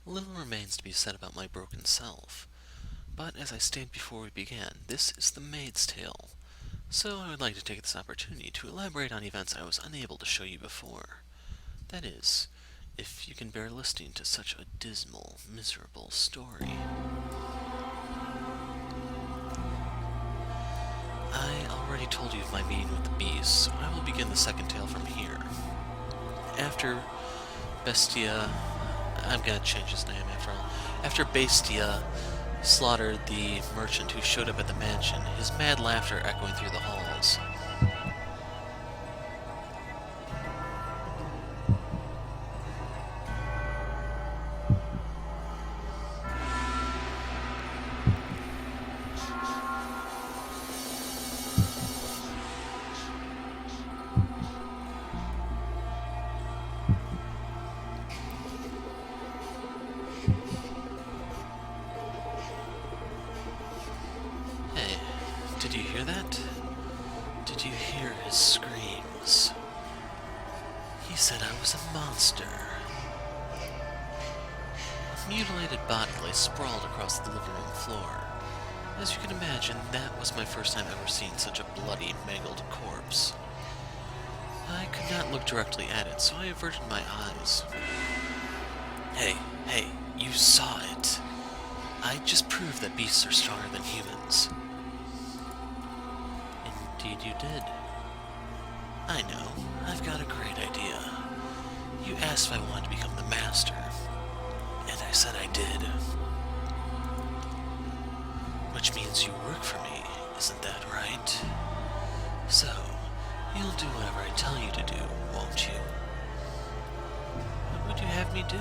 Little remains to be said about my broken self, but as I stated before we began, this is the Maid's tale, so I would like to take this opportunity to elaborate on events I was unable to show you before. That is, if you can bear listening to such a dismal, miserable story. I already told you of my meeting with the beast, so I will begin the second tale from here. After Bestia... I'm gonna change his name after all. After Bestia slaughtered the merchant who showed up at the mansion, his mad laughter echoing through the halls. Hey, did you hear that? Did you hear his screams? He said I was a monster. A mutilated body lay sprawled across the living room floor. As you can imagine, that was my first time ever seeing such a bloody, mangled corpse. I could not look directly at it, so I averted my eyes. Hey, you saw it. I just proved that beasts are stronger than humans. Indeed you did. I know, I've got a great idea. You asked if I wanted to become the master, and I said I did. Which means you work for me, isn't that right? So, you'll do whatever I tell you to do, won't you? What would you have me do?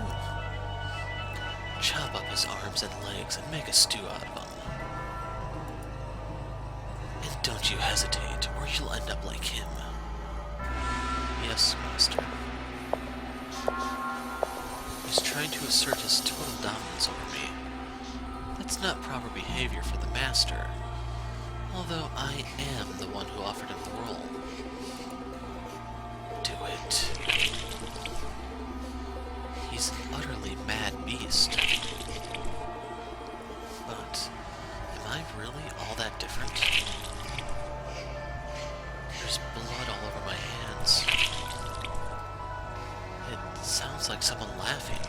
Chop up his arms and legs and make a stew out of him. And don't you hesitate, or you'll end up like him. Yes, master. He's trying to assert his total dominance over me. That's not proper behavior for the master, although I am the one who offered him the role. Do it. He's an utterly mad beast. But, am I really all that different? There's blood all over my hands. It sounds like someone laughing.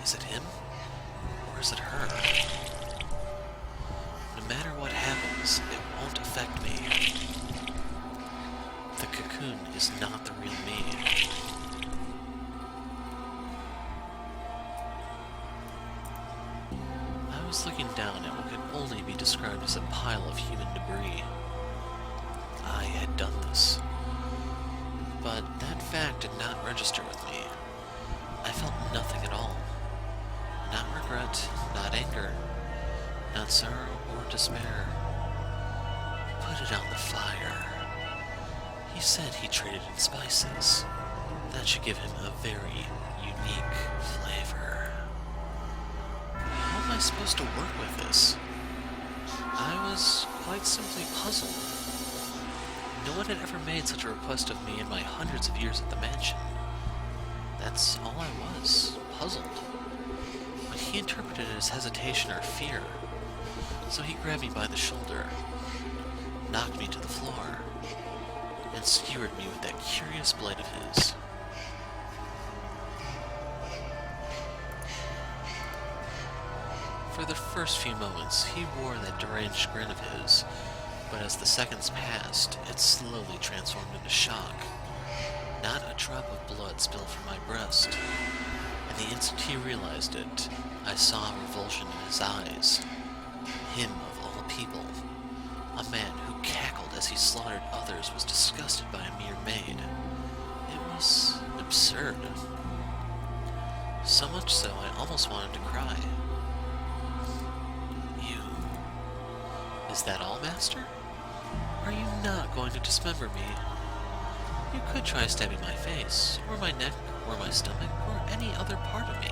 Is it him? Or is it her? No matter what happens, it won't affect me. The cocoon is not the real me. I was looking down at what could only be described as a pile of human debris. I had done this. But that fact did not register with me. I felt nothing at all. Not regret, not anger, not sorrow or despair. Put it on the fire. He said he traded in spices. That should give him a very unique flavor. How am I supposed to work with this? I was quite simply puzzled. No one had ever made such a request of me in my hundreds of years at the mansion. That's all I was, puzzled. But he interpreted it as hesitation or fear. So he grabbed me by the shoulder, knocked me to the floor, and skewered me with that curious blade of his. For the first few moments, he wore that deranged grin of his, but as the seconds passed, it slowly transformed into shock. Not a drop of blood spilled from my breast, and the instant he realized it, I saw revulsion in his eyes. Him of all people. A man who cackled as he slaughtered others was disgusted by a mere maid. It was absurd. So much so I almost wanted to cry. You... Is that all, Master? Are you not going to dismember me? You could try stabbing my face, or my neck, or my stomach, or any other part of me.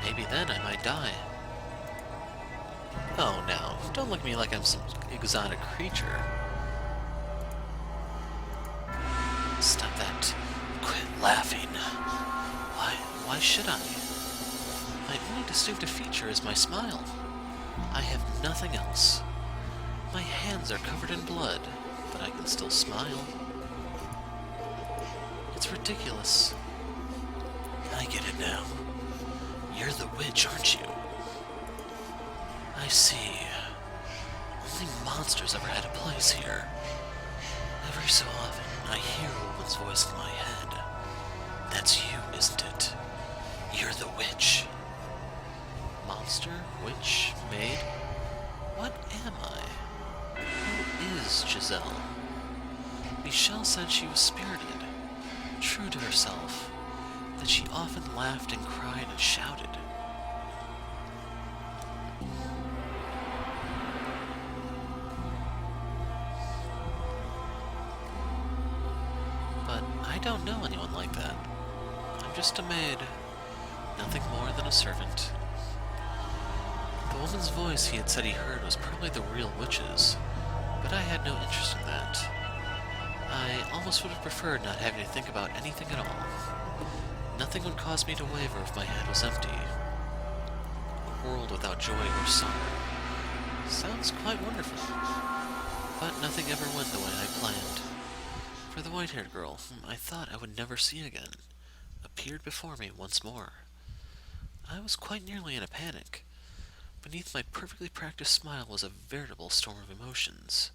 Maybe then I might die. Oh, now, don't look at me like I'm some exotic creature. Stop that. Quit laughing. Why Why should I? My only distinctive feature is my smile. I have nothing else. My hands are covered in blood, but I can still smile. It's ridiculous. I get it now. You're the witch, aren't you? I see. Only monsters ever had a place here. Every so often, I hear a woman's voice in my head. That's you, isn't it? You're the witch. Monster? Witch? Maid? What am I? Who is Giselle? Michelle said she was spirited, true to herself, that she often laughed and cried and shouted. But I don't know anyone like that. I'm just a maid, nothing more than a servant. The woman's voice he had said he heard was probably the real witch's, but I had no interest in that. I almost would have preferred not having to think about anything at all. Nothing would cause me to waver if my head was empty. A world without joy or sorrow. Sounds quite wonderful. But nothing ever went the way I planned. For the white-haired girl, whom I thought I would never see again, appeared before me once more. I was quite nearly in a panic. Beneath my perfectly practiced smile was a veritable storm of emotions.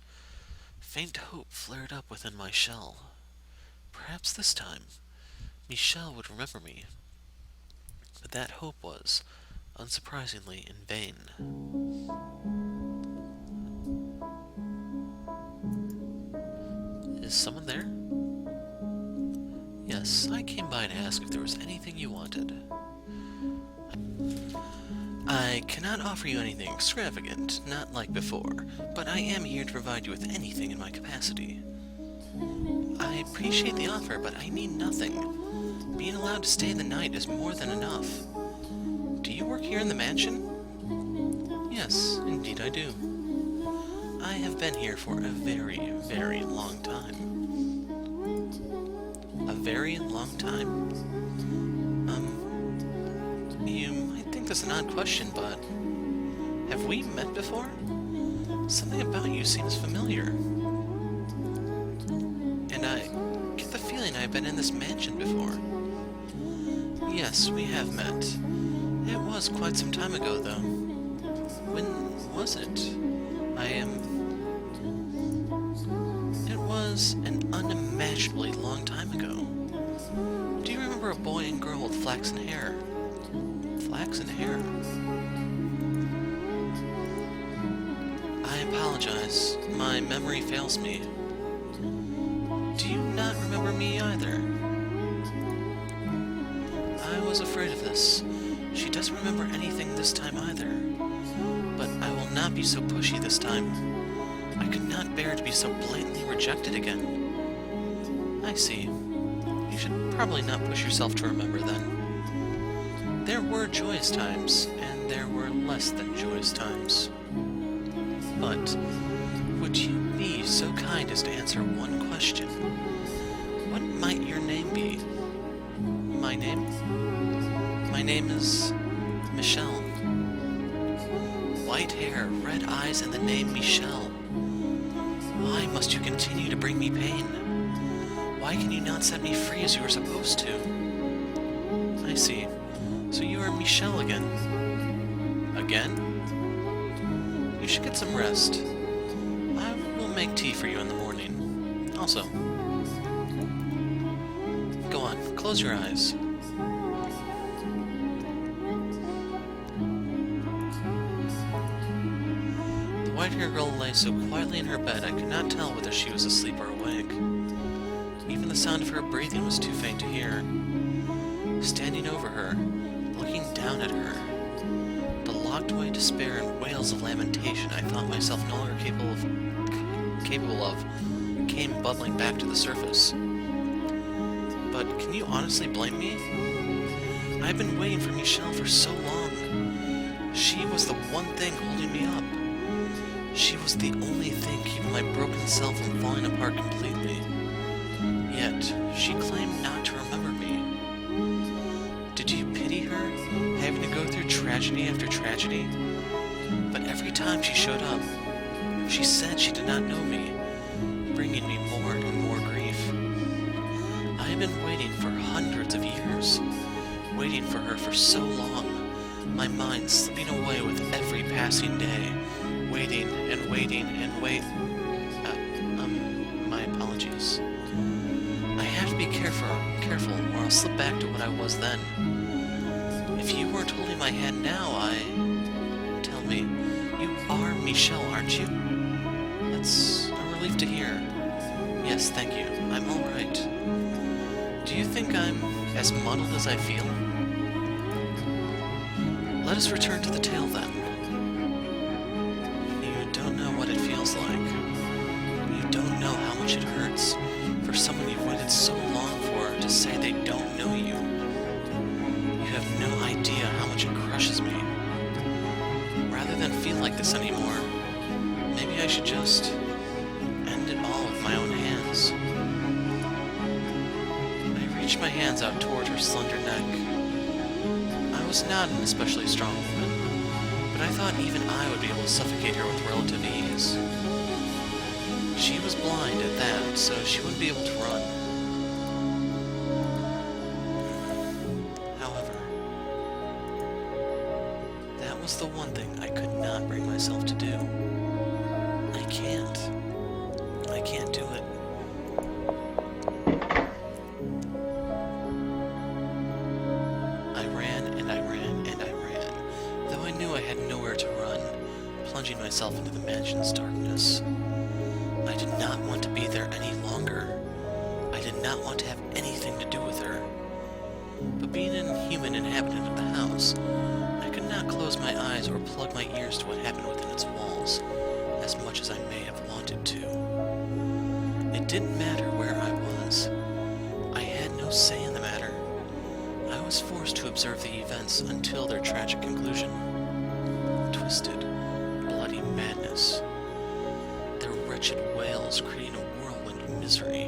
Faint hope flared up within my shell. Perhaps this time, Michelle would remember me. But that hope was, unsurprisingly, in vain. Is someone there? Yes, I came by to ask if there was anything you wanted. I cannot offer you anything extravagant, not like before, but I am here to provide you with anything in my capacity. I appreciate the offer, but I need nothing. Being allowed to stay the night is more than enough. Do you work here in the mansion? Yes, indeed I do. I have been here for a very, very long time. A very long time? You might think that's an odd question, but have we met before? Something about you seems familiar. And I get the feeling I've been in this mansion before. Yes, we have met. It was quite some time ago, though. When was it? It was an unimaginably long time ago. Do you remember a boy and girl with flaxen hair? Flaxen hair? I apologize. My memory fails me. Do you not remember me either? I was afraid of this. She doesn't remember anything this time either. But I will not be so pushy this time. I could not bear to be so blatantly rejected again. I see. You should probably not push yourself to remember then. There were joyous times, and there were less than joyous times. But would you be so kind as to answer one question? What might your name be? My name? My name is Michelle. White hair, red eyes, and the name Michelle. Why must you continue to bring me pain? Why can you not set me free as you were supposed to? I see. So you are Michelle again. Again? You should get some rest. I will make tea for you in the morning. Also, go on, close your eyes. The white-haired girl lay so quietly in her bed I could not tell whether she was asleep or awake. Even the sound of her breathing was too faint to hear. Standing over her, looking down at her, the locked-away despair and wails of lamentation I thought myself no longer capable of came bubbling back to the surface. But can you honestly blame me? I've been waiting for Michelle for so long. She was the one thing holding me up. She was the only thing keeping my broken self from falling apart completely. Yet, she claimed not to remember me. Did you tragedy. But every time she showed up, she said she did not know me, bringing me more and more grief. I have been waiting for hundreds of years, waiting for her for so long, my mind slipping away with every passing day, waiting and waiting and my apologies. I have to be careful, or I'll slip back to what I was then. If you weren't holding my hand now, Tell me, you are Michelle, aren't you? That's a relief to hear. Yes, thank you. I'm all right. Do you think I'm as muddled as I feel? Let us return to the tale, then. You don't know what it feels like. You don't know how much it hurts for someone you've waited so long for to say they don't know you. You have no idea how much it crushes me. Rather than feel like this anymore, maybe I should just end it all with my own hands. I reached my hands out toward her slender neck. I was not an especially strong woman, but I thought even I would be able to suffocate her with relative ease. She was blind at that, so she wouldn't be able to run. However, that was the one thing I could not bring myself to do. I can't. I can't do it. I ran and I ran and I ran, though I knew I had nowhere to run, plunging myself into the mansion's darkness. I did not want to be there any longer. I did not want to have anything to do with her. But being an human inhabitant of the house, I could not close my eyes or plug my ears to what happened within its walls, as much as I may have wanted to. It didn't matter where I was. I had no say in the matter. I was forced to observe the events until their tragic conclusion. Twisted, bloody madness. Their wretched wails creating a whirlwind of misery.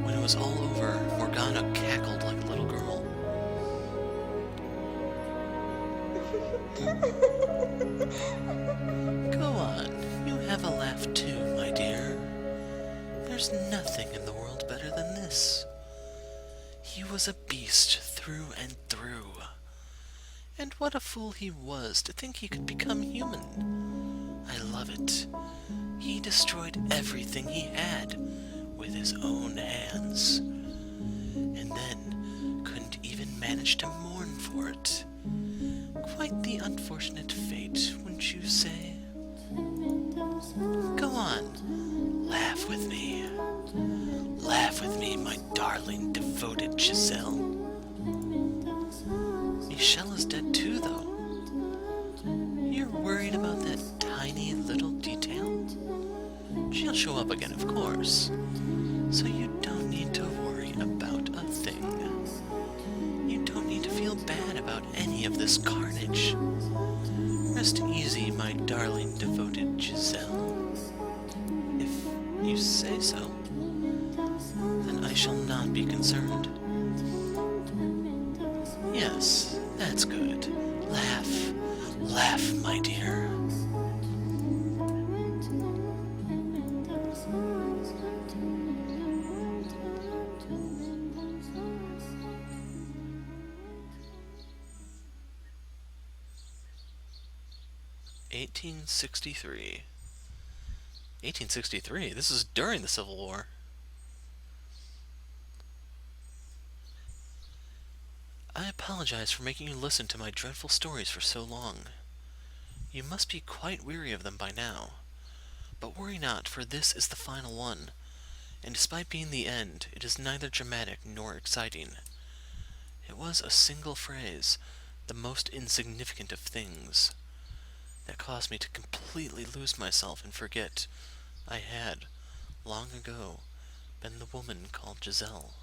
When it was all over, Morgana cackled like a little girl. Go on, you have a laugh too, my dear. There's nothing in the world better than this. He was a beast through and through. And what a fool he was to think he could become human. I love it. He destroyed everything he had with his own hands, and then couldn't even manage to mourn for it. Quite the unfortunate fate, wouldn't you say? Go on, laugh with me. Laugh with me, my darling, devoted Giselle. Michelle is dead too, though. You're worried about that tiny little detail? She'll show up again, of course. So you don't need to worry about a thing. You don't need to feel bad about any of this carnage. Rest easy, my darling, devoted Giselle. If you say so, then I shall not be concerned. Yes, that's good. Laugh. Laugh, my dear. (1863). 1863? This is during the Civil War. I apologize for making you listen to my dreadful stories for so long. You must be quite weary of them by now. But worry not, for this is the final one, and despite being the end, it is neither dramatic nor exciting. It was a single phrase, the most insignificant of things, that caused me to completely lose myself and forget I had, long ago, been the woman called Giselle.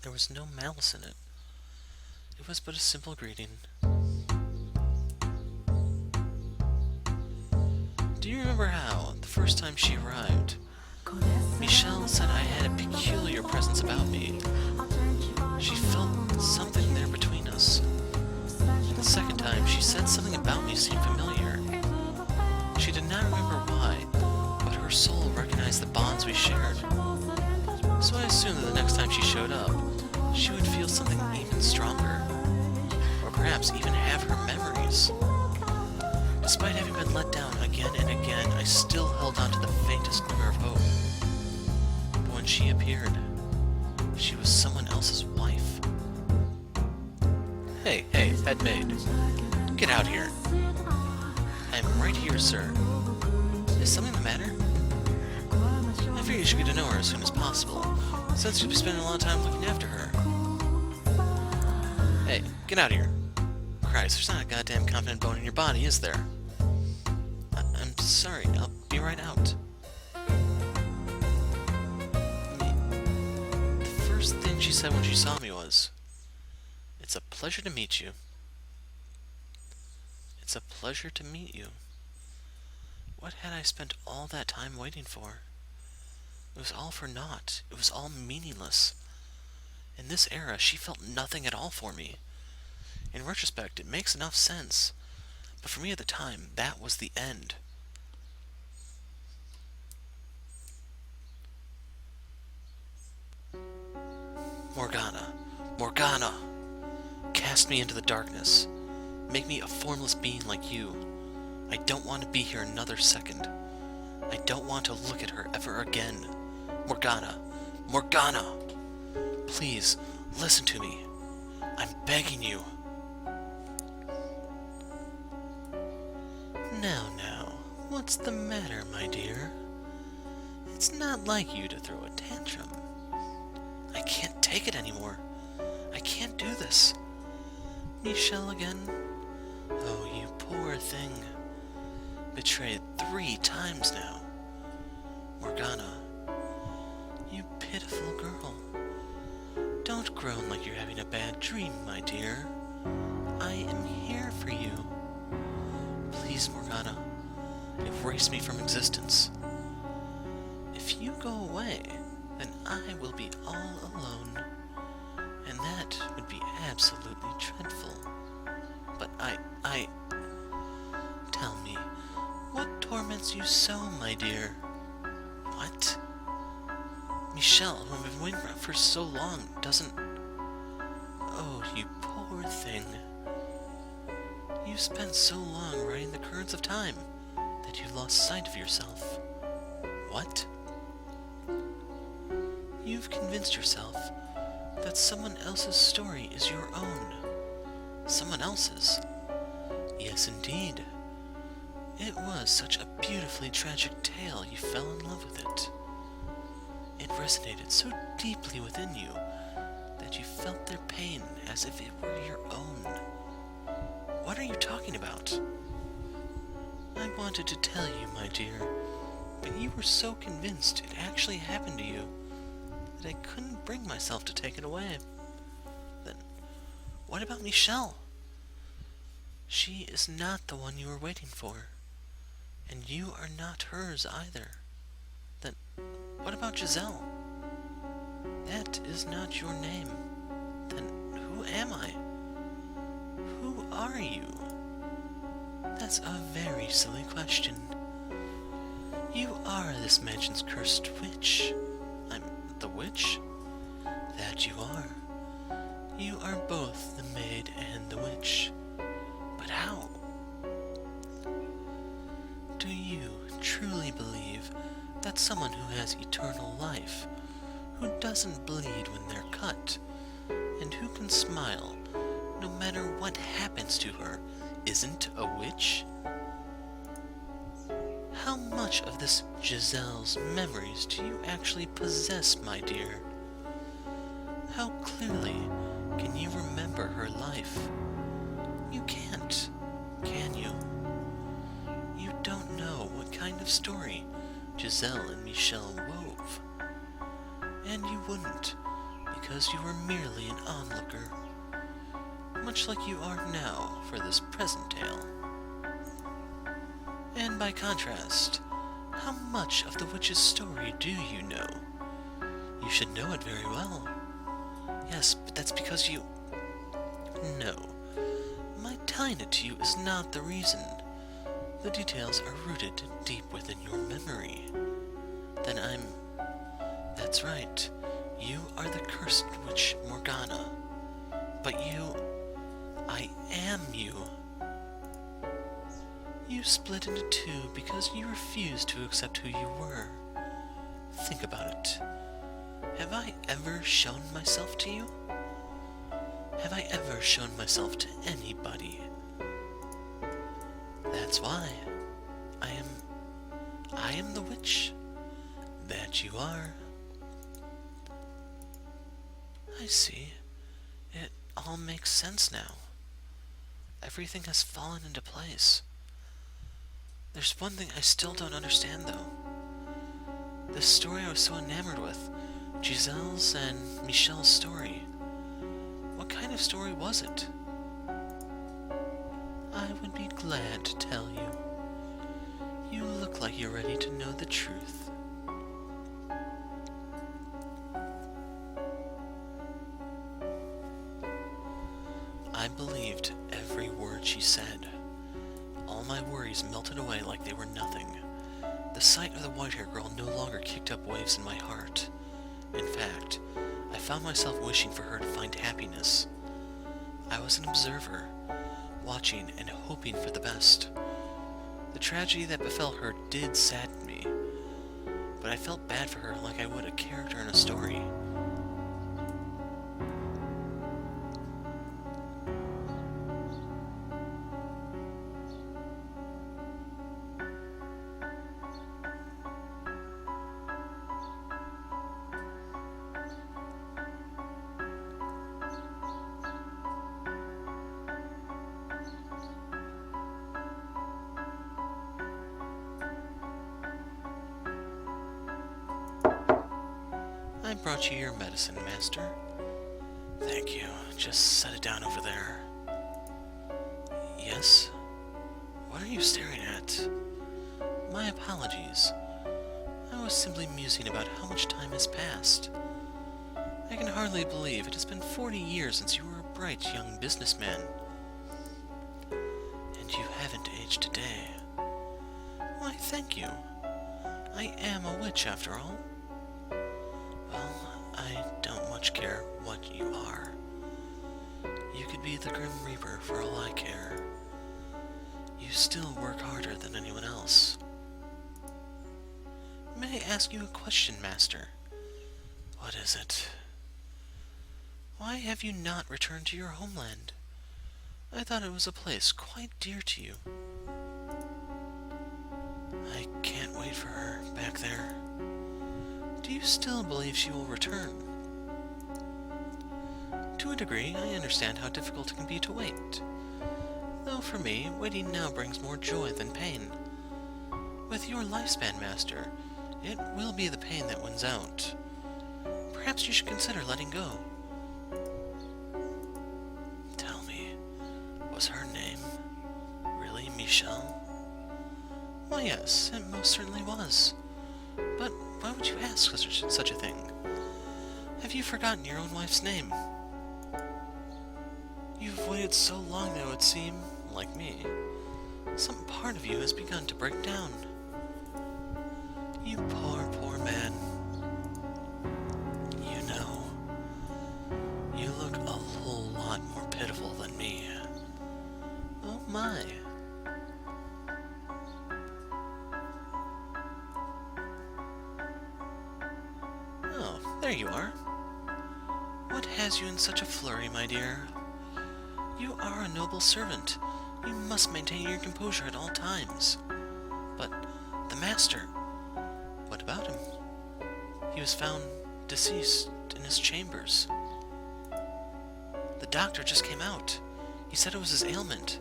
There was no malice in it. It was but a simple greeting. Do you remember how, the first time she arrived, Michelle said I had a peculiar presence about me? She felt something there between us. The second time, she said something about me seemed familiar. She did not remember why, but her soul recognized the bonds we shared. So I assumed that the next time she showed up, she would feel something even stronger, or perhaps even have her memories. Despite having been let down again and again, I still held on to the faintest glimmer of hope. But when she appeared, she was someone else's wife. Hey, head maid. Get out here. I'm right here, sir. Is something the matter? I figured you should get to know her as soon as possible, since you'll be spending a lot of time looking after her. Hey, get out of here. Christ, there's not a goddamn confident bone in your body, is there? I'm sorry, I'll be right out. The first thing she said when she saw me was, "It's a pleasure to meet you." It's a pleasure to meet you. What had I spent all that time waiting for? It was all for naught. It was all meaningless. In this era, she felt nothing at all for me. In retrospect, it makes enough sense. But for me at the time, that was the end. Morgana. Morgana! Cast me into the darkness. Make me a formless being like you. I don't want to be here another second. I don't want to look at her ever again. Morgana! Morgana! Please, listen to me. I'm begging you. Now, what's the matter, my dear? It's not like you to throw a tantrum. I can't take it anymore. I can't do this. Michelle again? Oh, you poor thing. Betrayed 3 times now. Morgana, you pitiful girl. Don't groan like you're having a bad dream, my dear. I am here for you. Please, Morgana, erase me from existence. If you go away, then I will be all alone, and that would be absolutely dreadful. But I... Tell me, what torments you so, my dear? What? Michelle, who I've been waiting for so long, doesn't... Oh, you poor thing. You've spent so long riding the currents of time that you've lost sight of yourself. What? You've convinced yourself that someone else's story is your own. Someone else's? Yes, indeed. It was such a beautifully tragic tale you fell in love with it. It resonated so deeply within you that you felt their pain as if it were your own. What are you talking about? I wanted to tell you, my dear, but you were so convinced it actually happened to you that I couldn't bring myself to take it away. Then, what about Michelle? She is not the one you were waiting for, and you are not hers either. Then, what about Giselle? That is not your name. Then, who am I? Who are you? That's a very silly question. You are this mansion's cursed witch. I'm the witch? That you are. You are both the maid and the witch. But how? Do you truly believe that someone who has eternal life, who doesn't bleed when they're cut, and who can smile no matter what happens to her, isn't a witch? How much of this Giselle's memories do you actually possess, my dear? How clearly can you remember her life? You can't, can you? You don't know what kind of story Giselle and Michelle wove. And you wouldn't, because you were merely an onlooker, much like you are now for this present tale. And by contrast, how much of the witch's story do you know? You should know it very well. Yes, but that's because you... No. My telling it to you is not the reason. The details are rooted deep within your memory. Then That's right. You are the cursed witch Morgana. But I am you. You split into two because you refused to accept who you were. Think about it. Have I ever shown myself to you? Have I ever shown myself to anybody? That's why I am the witch that you are. I see. It all makes sense now. Everything has fallen into place. There's one thing I still don't understand, though. This story I was so enamored with, Giselle's and Michelle's story. What kind of story was it? I would be glad to tell you. You look like you're ready to know the truth. I believed every word she said. All my worries melted away like they were nothing. The sight of the white-haired girl no longer kicked up waves in my heart. In fact, I found myself wishing for her to find happiness. I was an observer, watching and hoping for the best. The tragedy that befell her did sadden me, but I felt bad for her like I would a character in a story. I brought you your medicine, Master. Thank you. Just set it down over there. Yes? What are you staring at? My apologies. I was simply musing about how much time has passed. I can hardly believe it has been 40 years since you were a bright young businessman. And you haven't aged a day. Why, thank you. I am a witch, after all. Well, I don't much care what you are. You could be the Grim Reaper for all I care. You still work harder than anyone else. May I ask you a question, Master? What is it? Why have you not returned to your homeland? I thought it was a place quite dear to you. I can't wait for her back there. Do you still believe she will return? To a degree, I understand how difficult it can be to wait. Though for me, waiting now brings more joy than pain. With your lifespan, Master, it will be the pain that wins out. Perhaps you should consider letting go. Tell me, was her name really Michelle? Why, yes, it most certainly was. But why would you ask such a thing? Have you forgotten your own wife's name? You've waited so long now, it would seem, like me. Some part of you has begun to break down. You poor, poor man. You know, you look a whole lot more pitiful than me. Oh my. Oh, there you are. What has you in such a flurry, my dear? You are a noble servant. You must maintain your composure at all times. But the Master, what about him? He was found deceased in his chambers. The doctor just came out. He said it was his ailment.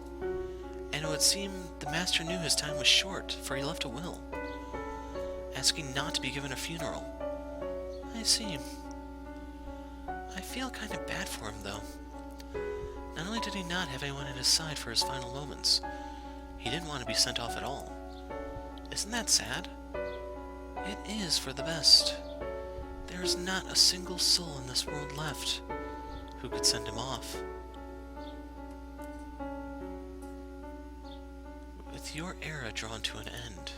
And it would seem the Master knew his time was short, for he left a will, asking not to be given a funeral. I see. I feel kind of bad for him, though. Not only did he not have anyone at his side for his final moments, he didn't want to be sent off at all. Isn't that sad? It is for the best. There is not a single soul in this world left who could send him off. With your era drawn to an end,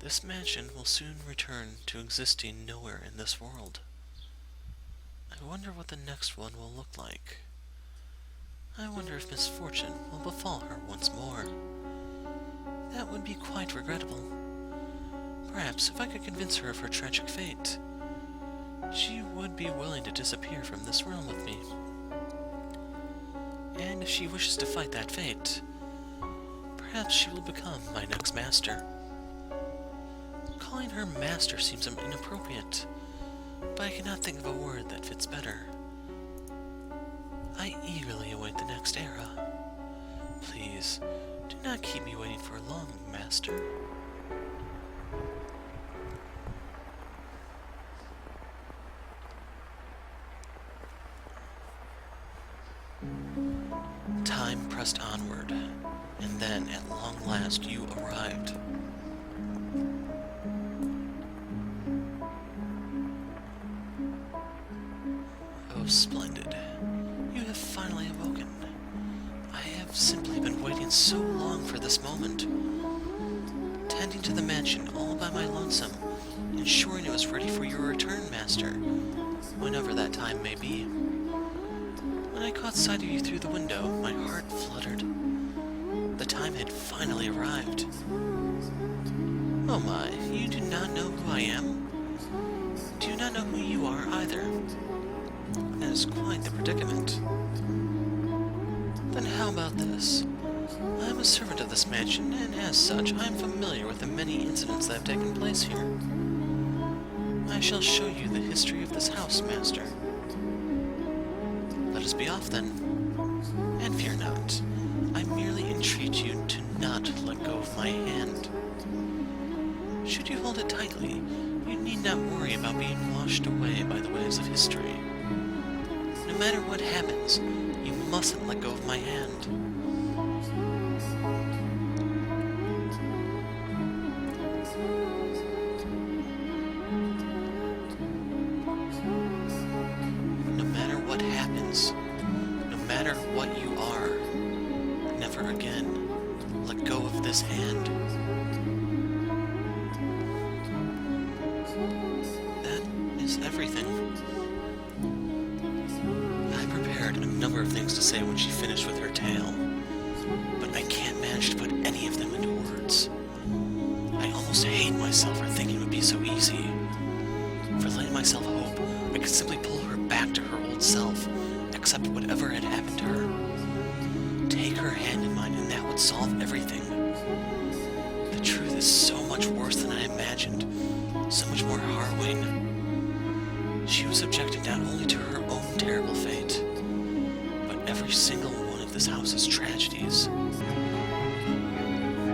this mansion will soon return to existing nowhere in this world. I wonder what the next one will look like. I wonder if misfortune will befall her once more. That would be quite regrettable. Perhaps if I could convince her of her tragic fate, she would be willing to disappear from this realm with me. And if she wishes to fight that fate, perhaps she will become my next master. Calling her master seems inappropriate, but I cannot think of a word that fits better. I eagerly await the next era. Please, do not keep me waiting for long, master. Time pressed onward, and then, at long last, you arrived. Oh, splendid. You have finally awoken. I have simply been waiting so long for this moment. Tending to the mansion all by my lonesome, ensuring it was ready for your return, master, whenever that time may be. When I caught sight of you through the window, my heart fluttered. The time had finally arrived. Oh my, you do not know who I am? Do you not know who you are either? That is quite the predicament. Then how about this? I am a servant of this mansion, and as such, I am familiar with the many incidents that have taken place here. I shall show you the history of this house, master. Let us be off then. And fear not, I merely entreat you to not let go of my hand. Should you hold it tightly, you need not worry about being washed away by the waves of history. No matter what happens, you mustn't let go of my hand. No matter what happens, no matter what you are, never again let go of this hand. That is everything. I prepared a number of things to say when she finished with her tale, but I can't manage to put any of them into words. I almost hate myself for thinking it would be so easy. For letting myself hope I could simply pull her back to her old self, accept whatever had happened to her. Take her hand in mine, and that would solve everything. The truth is so much worse than I imagined, so much more harrowing. She was subjected not only to her own terrible fate, but every single one of this house's tragedies.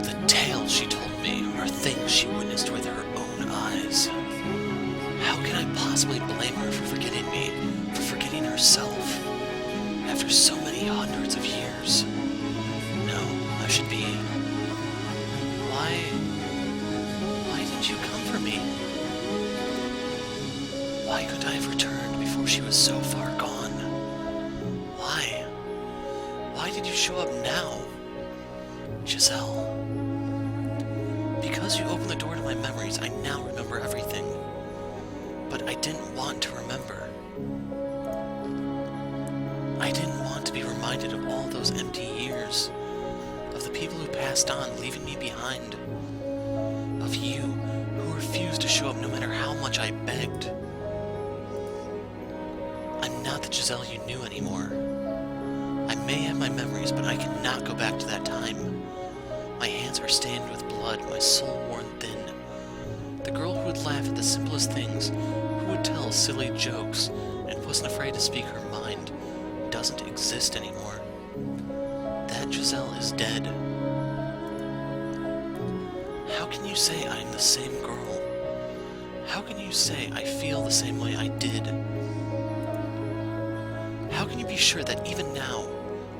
The tales she told me are things she witnessed with her own eyes. How can I possibly blame her for forgetting me, for forgetting herself, after so many hundreds of years? No, I should be... Why didn't you come for me? Why couldn't I have returned before she was so far gone? Why? Why did you show up now? Giselle. Because you opened the door to my memories, I now remember everything. But I didn't want to remember. I didn't want to be reminded of all those empty years, of the people who passed on, leaving me behind, of you who refused to show up no matter how much I begged. I'm not the Giselle you knew anymore. I may have my memories, but I cannot go back to that time. My hands are stained with blood, my soul worn thin. The girl who would laugh at the simplest things, who would tell silly jokes, and wasn't afraid to speak her mind, doesn't exist anymore. That Giselle is dead. How can you say I am the same girl? How can you say I feel the same way I did? How can you be sure that even now,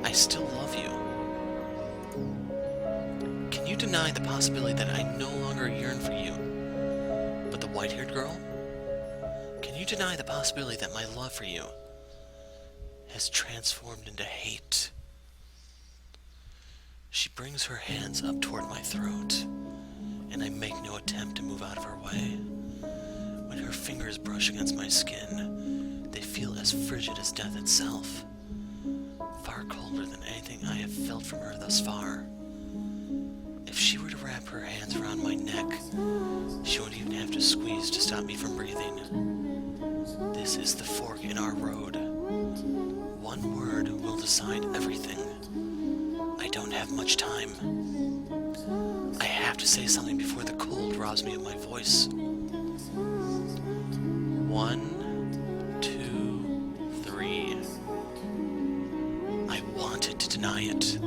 I still love you? Can you deny the possibility that I no longer yearn for you, but the white-haired girl? Can you deny the possibility that my love for you has transformed into hate? She brings her hands up toward my throat, and I make no attempt to move out of her way. When her fingers brush against my skin, they feel as frigid as death itself, far colder than anything I have felt from her thus far. If she were to wrap her hands around my neck, she wouldn't even have to squeeze to stop me from breathing. This is the fork in our road. One word will decide everything. I don't have much time. I have to say something before the cold robs me of my voice. 1, 2, 3. I wanted to deny it.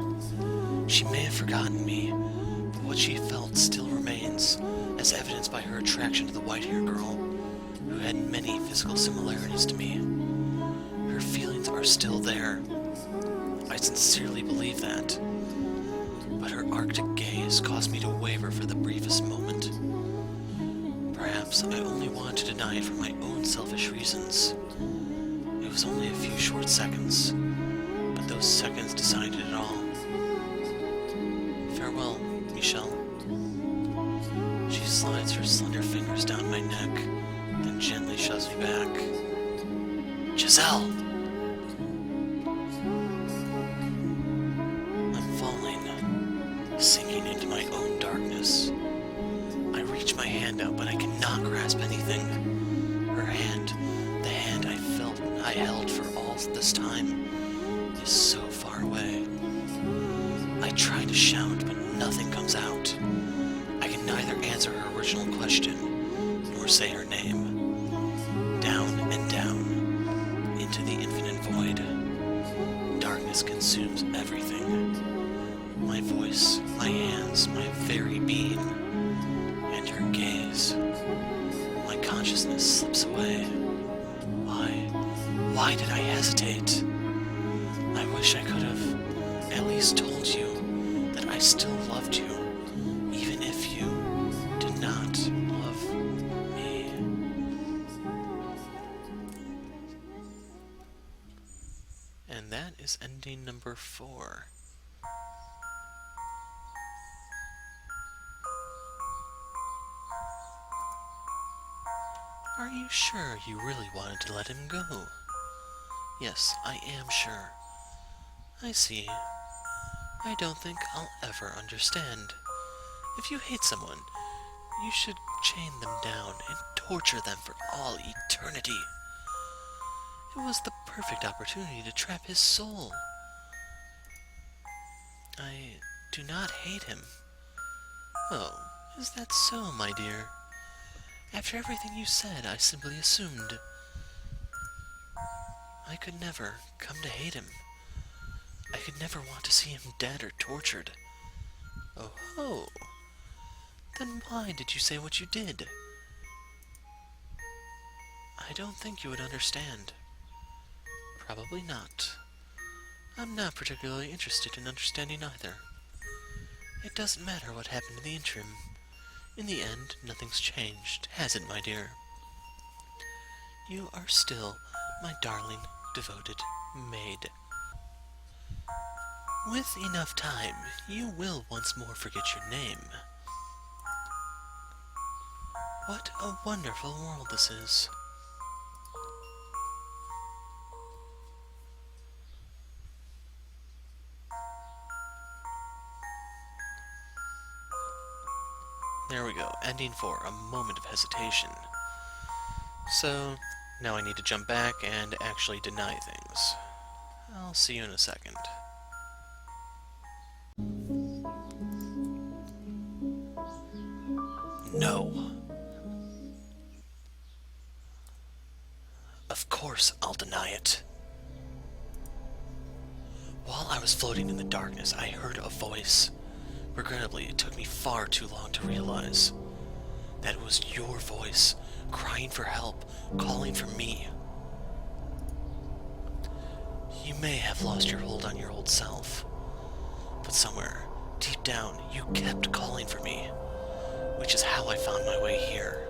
She may have forgotten me, but what she felt still remains, as evidenced by her attraction to the white-haired girl, who had many physical similarities to me. Her feelings are still there. I sincerely believe that. But her arctic gaze caused me to waver for the briefest moment. Perhaps I only wanted to deny it for my own selfish reasons. It was only a few short seconds, but those seconds decided it all. Farewell, Michelle. She slides her slender fingers down my neck, then gently shoves me back. Giselle! I'm falling, sinking into my own darkness. I reach my hand out, but I cannot grasp anything. Her hand, the hand I felt I held for all this time, is so far away. I try to shout, but nothing comes out. I can neither answer her original question, nor say her name. Down and down, into the infinite void. Darkness consumes everything. My voice, my hands, my very being. And her gaze. My consciousness slips away. Why did I hesitate? I wish I could have at least told you that I still loved you, even if you did not love me. And that is ending number 4. Are you sure you really wanted to let him go? Yes, I am sure. I see. I don't think I'll ever understand. If you hate someone, you should chain them down and torture them for all eternity. It was the perfect opportunity to trap his soul. I do not hate him. Oh, is that so, my dear? After everything you said, I simply assumed. I could never come to hate him. I could never want to see him dead or tortured. Oh ho! Then why did you say what you did? I don't think you would understand. Probably not. I'm not particularly interested in understanding either. It doesn't matter what happened in the interim. In the end, nothing's changed, has it, my dear? You are still my darling, devoted maid. With enough time, you will once more forget your name. What a wonderful world this is. There we go, ending for a moment of hesitation. So, now I need to jump back and actually deny things. I'll see you in a second. No. Of course I'll deny it. While I was floating in the darkness, I heard a voice. Regrettably, it took me far too long to realize that it was your voice, crying for help, calling for me. You may have lost your hold on your old self, but somewhere, deep down, you kept calling for me, which is how I found my way here.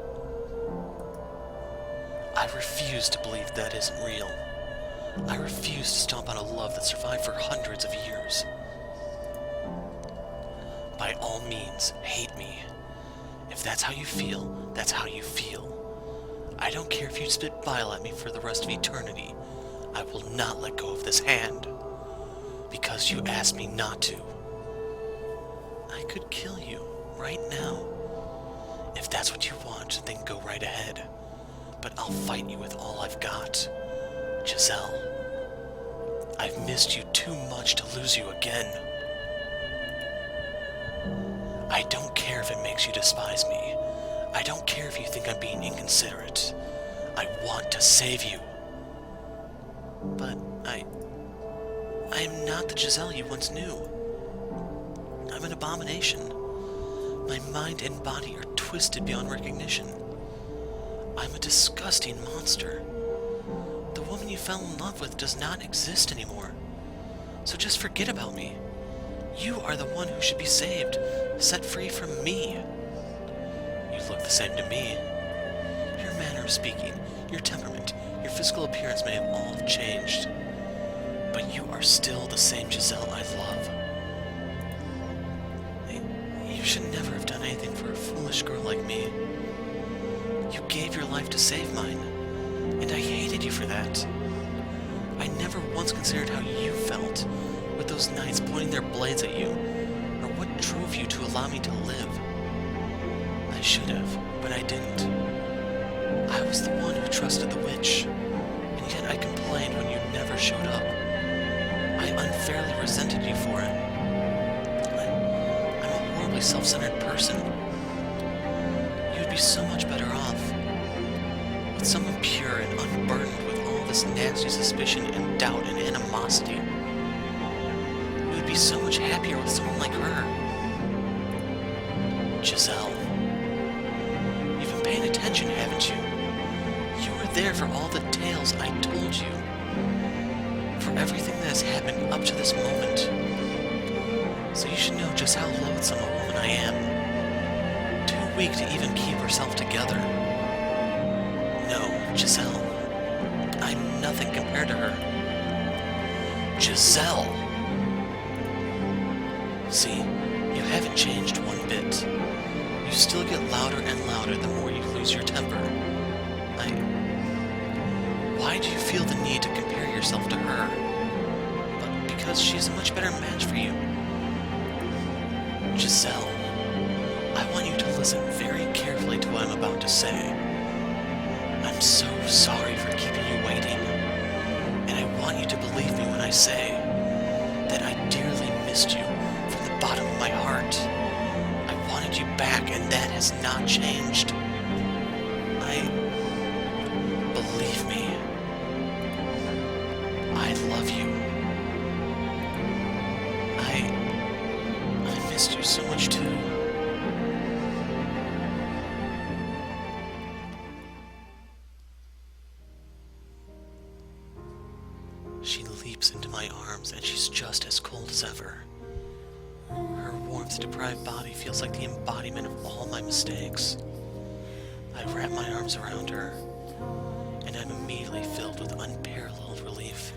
I refuse to believe that isn't real. I refuse to stomp on a love that survived for hundreds of years. by all means, hate me. If that's how you feel, that's how you feel. I don't care if you spit bile at me for the rest of eternity. I will not let go of this hand. Because you asked me not to. I could kill you right now. If that's what you want, then go right ahead. But I'll fight you with all I've got. Giselle, I've missed you too much to lose you again. I don't care if it makes you despise me. I don't care if you think I'm being inconsiderate. I want to save you. But I am not the Giselle you once knew. I'm an abomination. My mind and body are twisted beyond recognition. I'm a disgusting monster. The woman you fell in love with does not exist anymore. So just forget about me. You are the one who should be saved, set free from me. You look the same to me. Your manner of speaking, your temperament, your physical appearance may have all changed. But you are still the same Giselle I love. You should never have done anything for a foolish girl like me. You gave your life to save mine, and I hated you for that. I never once considered how you felt with those knights pointing their blades at you, or what drove you to allow me to live. I should have, but I didn't. I was the one who trusted the witch, and yet I complained when you never showed up. I unfairly resented you for it. I'm a horribly self-centered person. You'd be so much better off with someone pure and unburdened with all this nasty suspicion and doubt and animosity. You would be so much happier with someone like her. Giselle, you've been paying attention, haven't you? You were there for all the tales I told you. For everything that has happened up to this moment. So you should know just how loathsome a woman I am. Too weak to even keep herself together. No, Giselle. I'm nothing compared to her. Giselle! See, you haven't changed one bit. You still get louder and louder the more you lose your temper. Why do you feel the need to compare yourself to her? But because she's a much better match for you. Giselle, I want you to listen very carefully to what I'm about to say. I'm so sorry for keeping you waiting. And I want you to believe me when I say that I dearly missed you from the bottom of my heart. I wanted you back, and that has not changed. Believe me. I love you. I missed you so much too. She leaps into my arms, and she's just as cold as ever. Her warmth-deprived body feels like the embodiment of all my mistakes. I wrap my arms around her, and I'm immediately filled with unparalleled relief.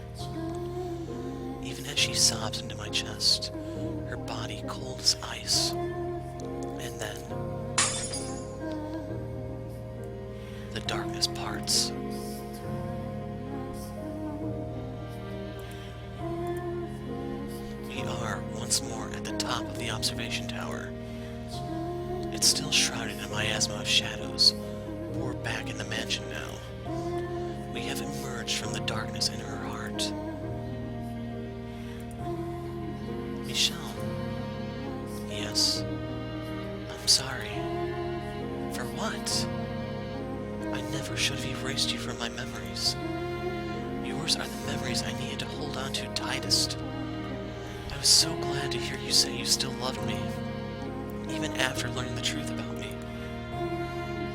Even as she sobs into my chest, her body cold as ice. And then, the darkness parts. We are once more at the top of the observation tower. It's still shrouded in a miasma of shadows. We're back in the mansion now. We have emerged from the darkness in her heart. Michelle. Yes. I'm sorry. For what? I never should have erased you from my memories. Yours are the memories I needed to hold on to tightest. I was so glad to hear you say you still loved me, even after learning the truth about me.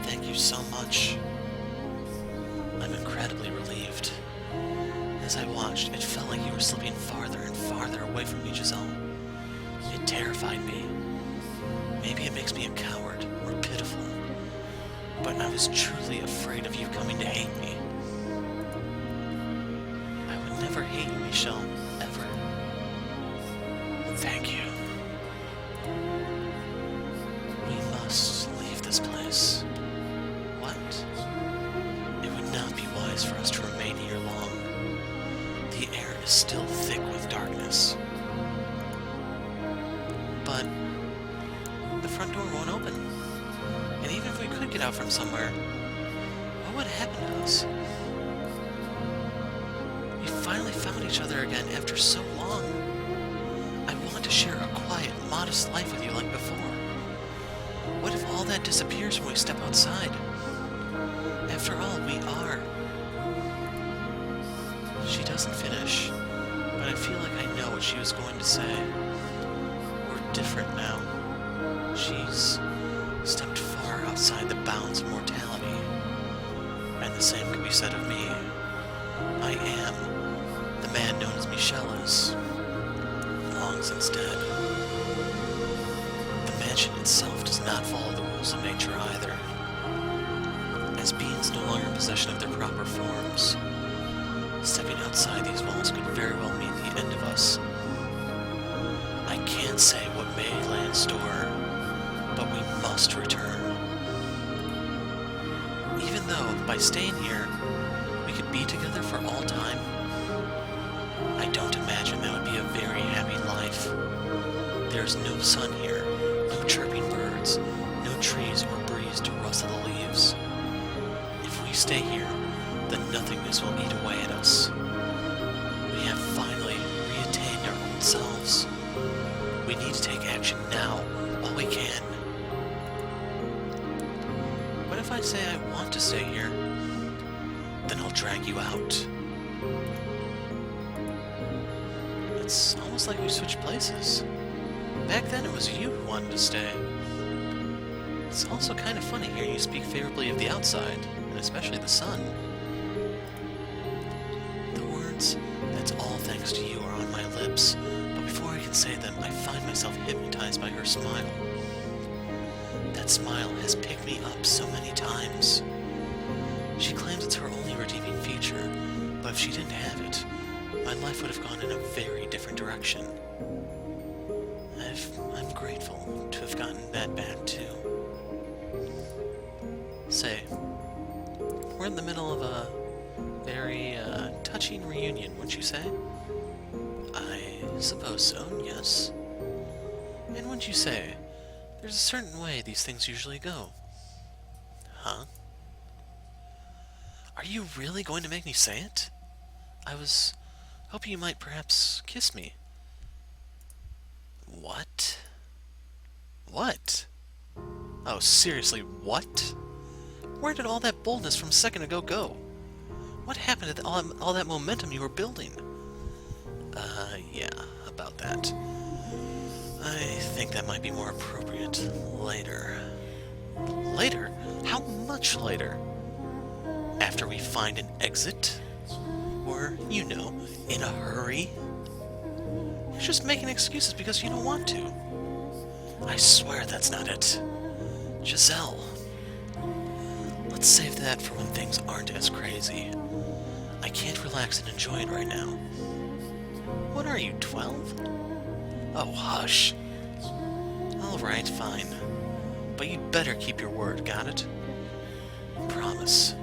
Thank you so much. I'm incredibly relieved. As I watched, it felt like you were slipping farther and farther away from me, Giselle. It terrified me. Maybe it makes me a coward or pitiful, but I was truly afraid of you coming to hate me. I would never hate you, Michelle, ever. Thank you. won't open. And even if we could get out from somewhere, what would happen to us? We finally found each other again after so long. I want to share a quiet, modest life with you like before. What if all that disappears when we step outside? After all, we are. She doesn't finish, but I feel like I know what she was going to say. We're different now. She's stepped far outside the bounds of mortality. And the same could be said of me. I am the man known as Michel is, long since dead. The mansion itself does not follow the rules of nature either. As beings no longer in possession of their proper forms, stepping outside these walls could very well mean the end of us. I can't say what may lay in store, but we must return. Even though, by staying here, we could be together for all time, I don't imagine that would be a very happy life. There's no sun here, no chirping birds, no trees or breeze to rustle the leaves. If we stay here, then nothingness will eat away at us. We have finally reattained our own selves. We need to take action now, while we can. What if I say I want to stay here? Then I'll drag you out. It's almost like we switched places. Back then it was you who wanted to stay. It's also kind of funny hearing you speak favorably of the outside, and especially the sun. The words, "that's all thanks to you," are on my lips, but before I can say them, I find myself hypnotized by her smile. That smile has picked me up so many times. She claims it's her only redeeming feature, but if she didn't have it, my life would have gone in a very different direction. I'm grateful to have gotten that back too. Say, we're in the middle of a very touching reunion, wouldn't you say? I suppose so, yes. And wouldn't you say, there's a certain way these things usually go? Huh? Are you really going to make me say it? I was hoping you might perhaps kiss me. What? What? Oh, seriously, what? Where did all that boldness from a second ago go? What happened to all that momentum you were building? Yeah, about that. I think that might be more appropriate later. Later? How much later? After we find an exit? Or, you know, in a hurry? You're just making excuses because you don't want to. I swear that's not it. Giselle. Let's save that for when things aren't as crazy. I can't relax and enjoy it right now. What are you, 12? Oh, hush. Alright, fine. But you'd better keep your word, got it? Promise.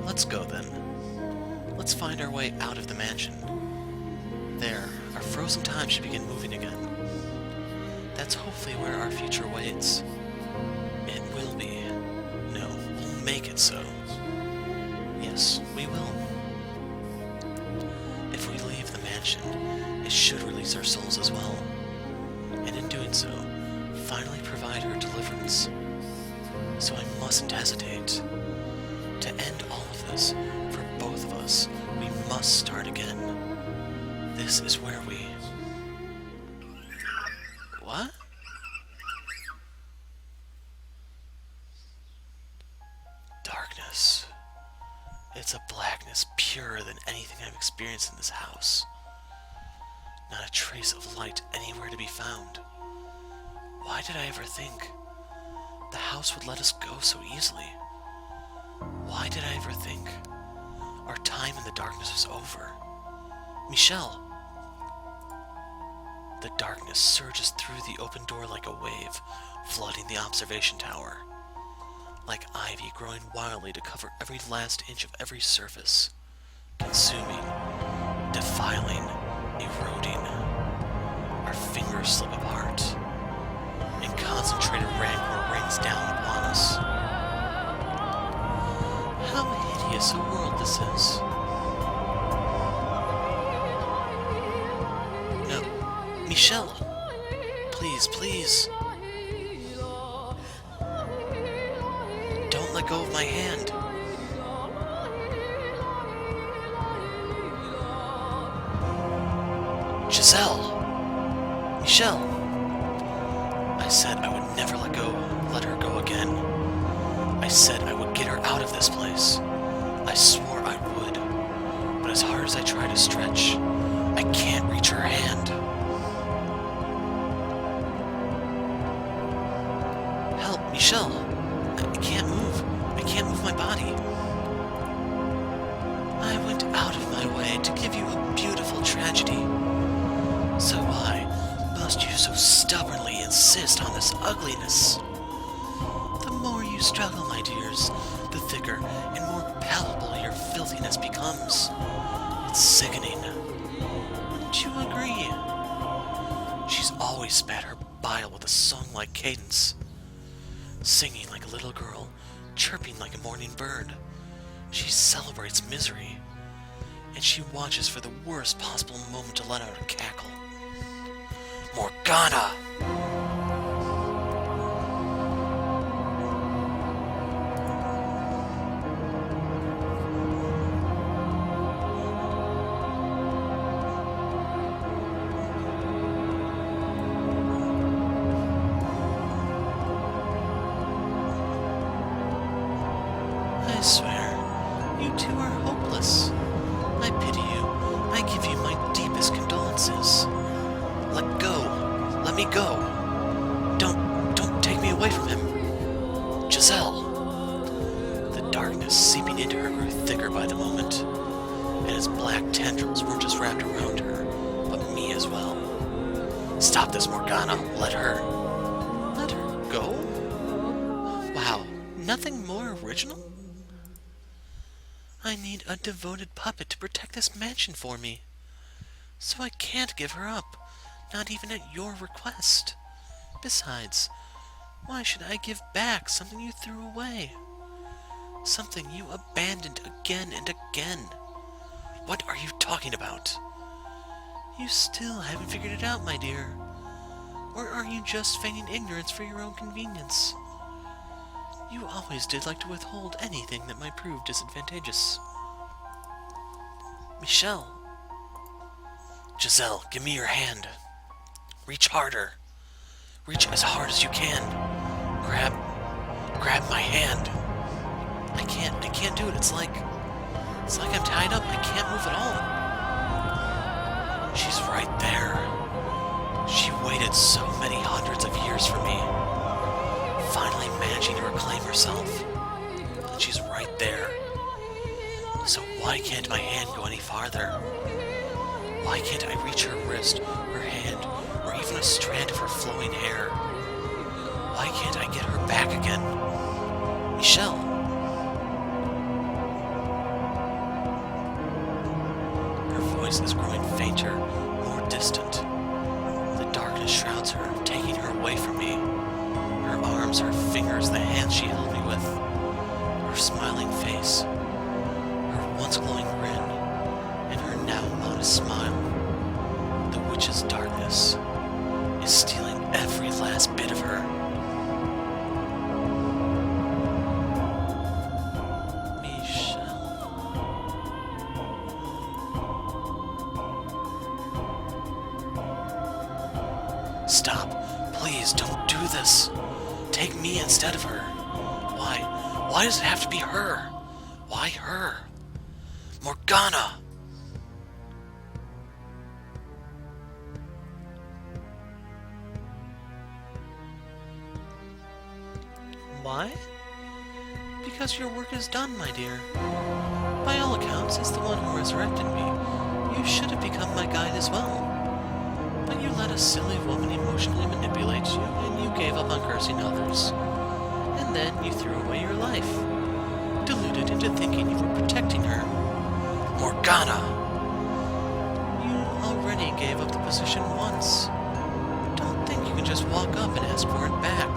Let's go then. Let's find our way out of the mansion. There, our frozen time should begin moving again. That's hopefully where our future waits. It will be. No, we'll make it so. Yes, we will. If we leave the mansion, it should release our souls as well. And in doing so, finally provide her deliverance. So I mustn't hesitate. To end all of this, for both of us, we must start again. This is where we... What? Darkness. It's a blackness purer than anything I've experienced in this house. Not a trace of light anywhere to be found. Why did I ever think the house would let us go so easily? Why did I ever think our time in the darkness was over? Michel! The darkness surges through the open door like a wave, flooding the observation tower. Like ivy growing wildly to cover every last inch of every surface. Consuming, defiling, eroding. Our fingers slip apart. and concentrated rancor rains down upon us. How hideous a world this is. No, Michelle! Please, please! Don't let go of my hand. Giselle! Michelle! I said I would never let her go again. I said I would get her out of this place. I swore I would. But as hard as I try to stretch, I can't reach her hand. Help, Michelle! I can't move. I can't move my body. I went out of my way to give you a beautiful tragedy. So why must you so stubbornly insist on this ugliness? The more you struggle, my dears, the thicker and more palpable your filthiness becomes. It's sickening. Wouldn't you agree? She's always spat her bile with a song-like cadence, singing like a little girl, chirping like a morning bird. She celebrates misery, and she watches for the worst possible moment to let out a cackle. Morgana! I swear, you two are hopeless. I pity you. I give you my deepest condolences. Let go. Let me go. Don't take me away from him. Giselle. The darkness seeping into her grew thicker by the moment, and its black tendrils weren't just wrapped around her, but me as well. Stop this, Morgana. Let her. Let her go? Wow, nothing more original? I need a devoted puppet to protect this mansion for me. So I can't give her up, not even at your request. Besides, why should I give back something you threw away? Something you abandoned again and again. What are you talking about? You still haven't figured it out, my dear. Or are you just feigning ignorance for your own convenience? You always did like to withhold anything that might prove disadvantageous. Michelle. Giselle, give me your hand. Reach harder. Reach as hard as you can. Grab my hand. I can't do it. It's like I'm tied up. I can't move at all. She's right there. She waited so many hundreds of years for me, finally managing to reclaim herself. And she's right there. So why can't my hand go any farther? Why can't I reach her wrist, her hand, or even a strand of her flowing hair? Why can't I get her back again? Michelle. Her voice is growing fainter, more distant. The darkness shrouds her, taking her away from me. Her arms, her fingers, the hands she held me with. Her smiling face. Her once glowing grin. And her now modest smile. The witch's darkness is stealing every last bit of her. Stop. Please, don't do this. Take me instead of her. Why? Why does it have to be her? Why her? Morgana! Why? Because your work is done, my dear. By all accounts, as the one who resurrected me, you should have become my guide as well. But you let a silly woman emotionally manipulate you, and you gave up on cursing others. And then you threw away your life, deluded into thinking you were protecting her. Morgana! You already gave up the position once. Don't think you can just walk up and ask for it back.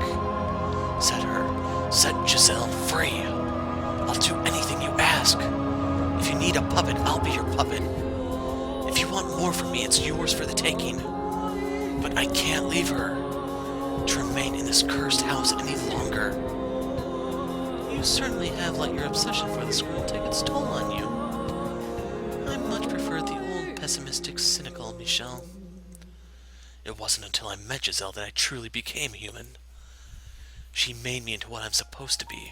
Set Giselle free. I'll do anything you ask. If you need a puppet, I'll be your puppet. If you want more from me, it's yours for the taking. But I can't leave her to remain in this cursed house any longer. You certainly have let your obsession for the squirrel take its toll on you. I much prefer the old pessimistic, cynical Michel. It wasn't until I met Giselle that I truly became human. She made me into what I'm supposed to be.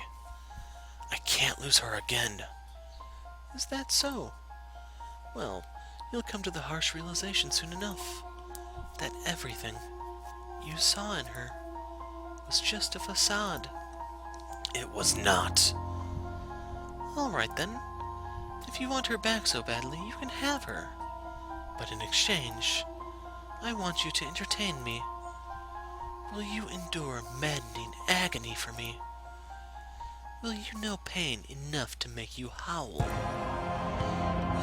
I can't lose her again. Is that so? Well, you'll come to the harsh realization soon enough that everything you saw in her was just a facade. It was not. All right then. If you want her back so badly, you can have her. But in exchange, I want you to entertain me. Will you endure maddening agony for me? Will you know pain enough to make you howl?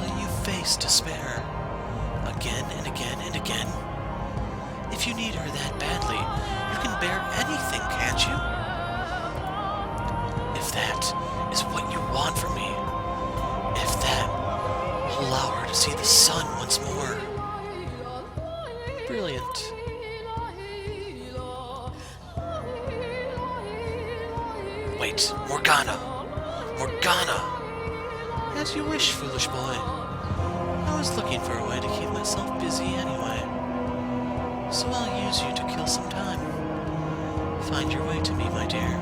Will you face despair again and again and again? If you need her that badly, you can bear anything, can't you? If that is what you want from me, if that will allow her to see the sun once more. Brilliant. Wait, Morgana! Morgana! As you wish, foolish boy. I was looking for a way to keep myself busy anyway. So I'll use you to kill some time. Find your way to me, my dear.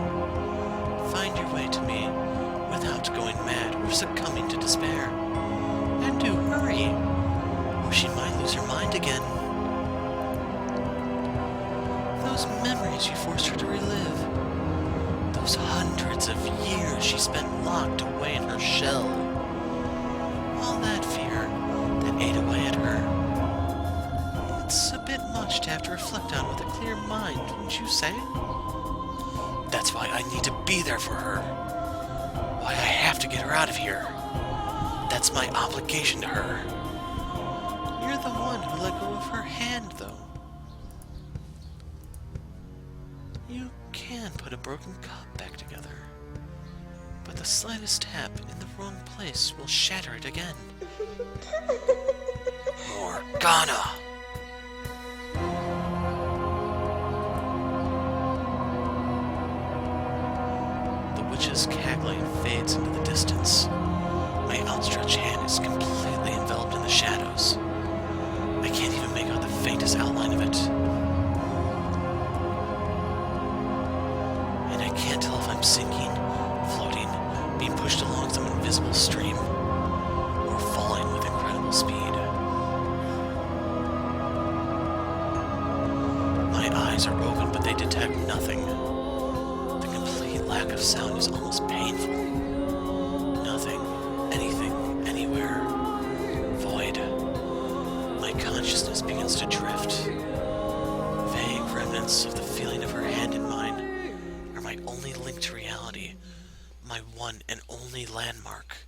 Find your way to me without going mad or succumbing to despair. And do hurry, or she might lose her mind again. Those memories you forced her to relive. Those hundreds of years she spent locked away in her shell. All that fear that ate away at her. It's a bit much to have to reflect on with a clear mind, wouldn't you say? That's why I need to be there for her. Why I have to get her out of here. That's my obligation to her. You're the one who let go of her hand, though. You can put a broken cup back together, but the slightest tap in the wrong place will shatter it again. Morgana! The witch's cackling fades into the distance. My outstretched hand is completely enveloped in the shadows. I can't even make out the faintest outline of it. And I can't tell if I'm sinking, floating, being pushed along some invisible stream, or falling with incredible speed. My eyes are open, but they detect nothing. The complete lack of sound is almost painful. Nothing, anything, anywhere. Void. My consciousness begins to drift. Vague remnants of the feeling of her hand in mine are my only link to reality, my one and only landmark.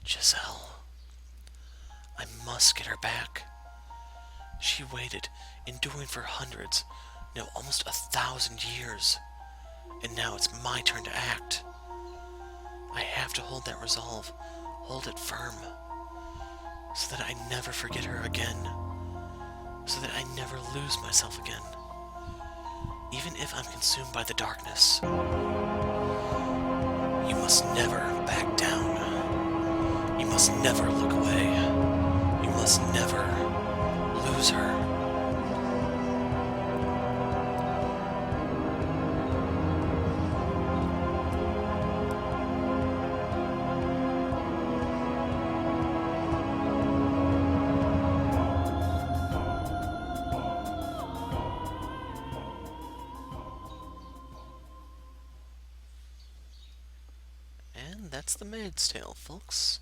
Giselle. I must get her back. She waited, enduring for hundreds, no, almost 1,000 years. And now it's my turn to act. I have to hold that resolve, hold it firm, so that I never forget her again, so that I never lose myself again, even if I'm consumed by the darkness. You must never back down. You must never look away. You must never lose her. And that's the Maid's Tale, folks.